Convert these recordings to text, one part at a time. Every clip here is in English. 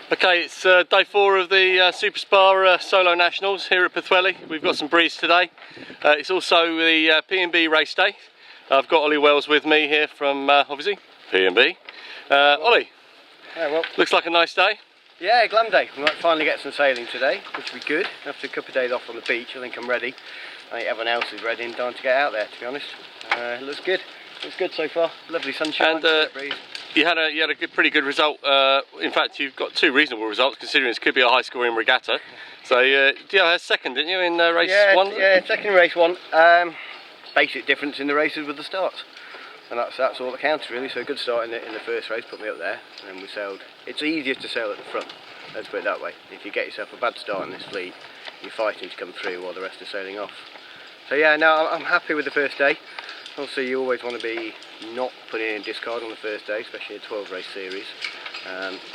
Okay, it's day 4 of the Super Spa Solo Nationals here at Pwllheli. We've got some breeze today. It's also the P&B race day. I've got Ollie Wells with me here from obviously P&B. Ollie, yeah, well, looks like a nice day. Yeah, glam day. We might finally get some sailing today, which will be good. After a couple of days off on the beach, I think I'm ready. I think everyone else is ready and time to get out there, to be honest. It looks good. Looks good so far. Lovely sunshine. And breeze. You had a pretty good result. In fact, you've got 2 reasonable results, considering this could be a high-scoring regatta. So, you had second, didn't you, in race 1? Yeah, second in race 1. Basic difference in the races with the starts, and that's all that counts really. So a good start in the first race put me up there, and then we sailed. It's easier to sail at the front. Let's put it that way. If you get yourself a bad start in this fleet, you're fighting to come through while the rest are sailing off. So yeah, no, I'm happy with the first day. Also, you always want to be not putting in discard on the first day, especially a 12 race series.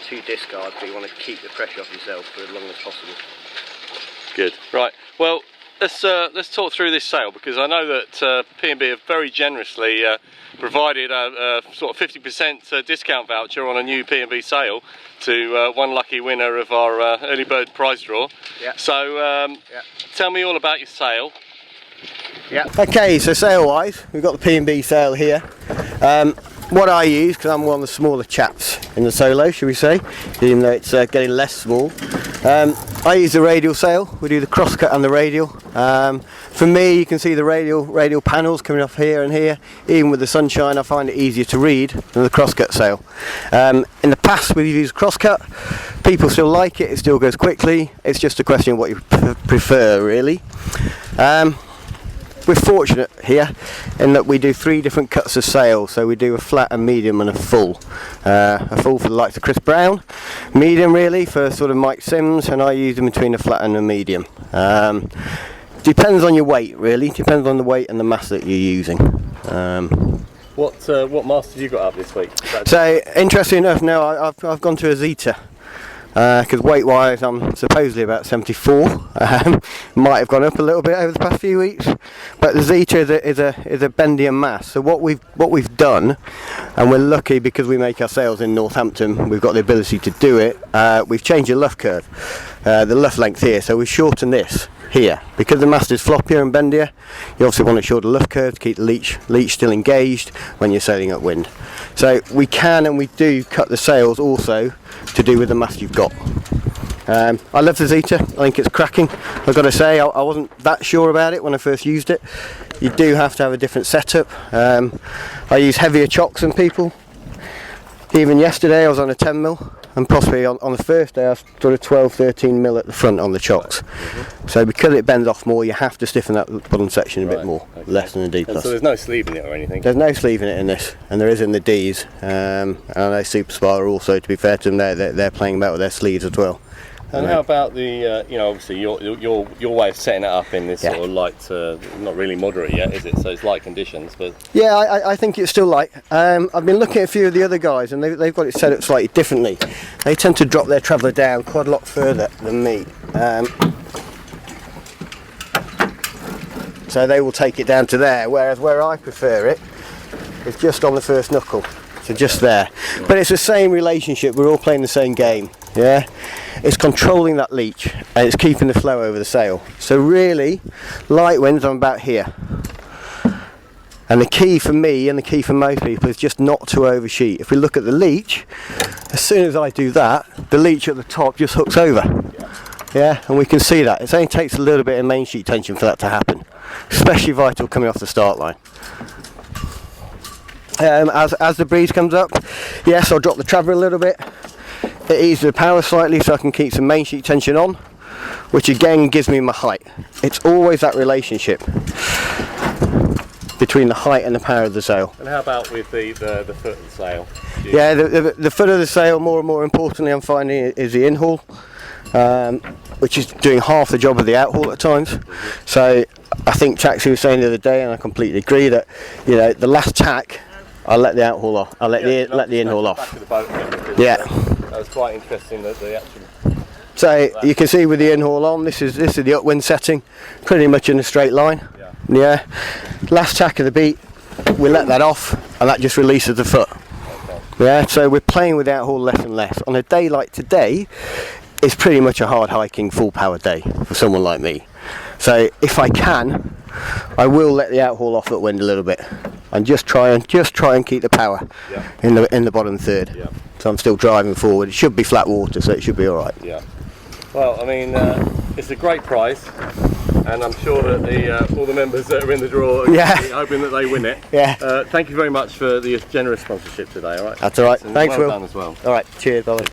2 discards, but you want to keep the pressure off yourself for as long as possible. Good. Right. Well, let's talk through this sale, because I know that P&B have very generously provided a sort of 50% discount voucher on a new P&B sale to one lucky winner of our early bird prize draw. Yeah. So tell me all about your sale. Yeah. Okay, so sale wise, we've got the P&B sale here. What I use, because I'm one of the smaller chaps in the solo, should we say, even though it's getting less small, I use the radial sail. We do the crosscut and the radial. For me, you can see the radial panels coming off here and here. Even with the sunshine, I find it easier to read than the crosscut sail. In the past, we've used crosscut. People still like it. It still goes quickly. It's just a question of what you prefer, really. We're fortunate here in that we do 3 different cuts of sail. So we do a flat, a medium and a full. A full for the likes of Chris Brown, medium really for sort of Mike Sims, and I use them between a flat and a medium. Depends on your weight really, depends on the weight and the mast that you're using. What mast have you got up this week? So interesting enough, now I've gone to a Zeta. Because weight wise I'm supposedly about 74. Might have gone up a little bit over the past few weeks, but the Zeta is a bendium mast. So what we've done, and we're lucky because we make our sails in Northampton, we've got the ability to do it. We've changed the luff curve, the luff length here, so we shorten this here because the mast is floppier and bendier. You obviously want to shorten the luff curve to keep the leech still engaged when you're sailing upwind. So we can and we do cut the sails also to do with the mast you've got. I love the Zeta. I think it's cracking. I've got to say I wasn't that sure about it when I first used it. You do have to have a different setup. I use heavier chocks than people. Even yesterday I was on a 10mm, and possibly on the first day I was sort of 12-13mm at the front on the chocks. So because it bends off more, you have to stiffen that bottom section a bit more, less than the D+. And so there's no sleeve in it or anything? There's no sleeve in it in this, and there is in the Ds. And I know Super Spa are also, to be fair to them, they're playing about with their sleeves as well. And how about the, obviously your way of setting it up in this sort of light, not really moderate yet, is it? So it's light conditions, but yeah, I think it's still light. I've been looking at a few of the other guys, and they've got it set up slightly differently. They tend to drop their traveller down quite a lot further than me. So they will take it down to there, whereas where I prefer it is just on the first knuckle. So just there. But it's the same relationship, we're all playing the same game. Yeah, it's controlling that leech and it's keeping the flow over the sail. So really, light winds I'm about here. And the key for me and the key for most people is just not to oversheet. If we look at the leech, as soon as I do that, the leech at the top just hooks over. Yeah, and we can see that. It only takes a little bit of main sheet tension for that to happen. Especially vital coming off the start line. As the breeze comes up, yes, I'll drop the trabber a little bit. it eases the power slightly so I can keep some main sheet tension on, which again gives me my height. It's always that relationship between the height and the power of the sail. And how about with the foot of the sail? Yeah, the foot of the sail, more and more importantly, I'm finding is the in-haul, which is doing half the job of the out-haul at times. So I think Taxi was saying the other day, and I completely agree, that the last tack, I'll let the out-haul off. I'll let the in-haul off. Back of the boat again, Yeah. That was quite interesting, that the actual. So you can see with the in-haul on, this is the upwind setting, pretty much in a straight line. Yeah. Last tack of the beat, we let that off, and that just releases the foot. Yeah. So we're playing with out-haul less and less. On a day like today, it's pretty much a hard hiking, full power day for someone like me. So if I can, I will let the out-haul off at wind a little bit, and just try and keep the power in the bottom third. Yeah. So I'm still driving forward. It should be flat water, so it should be all right. Yeah. Well, I mean, it's a great prize, and I'm sure that all the members that are in the draw are hoping that they win it. Yeah. Thank you very much for the generous sponsorship today. All right. That's all right. And Thanks, well Will. done as well. All right. Cheers, Ollie.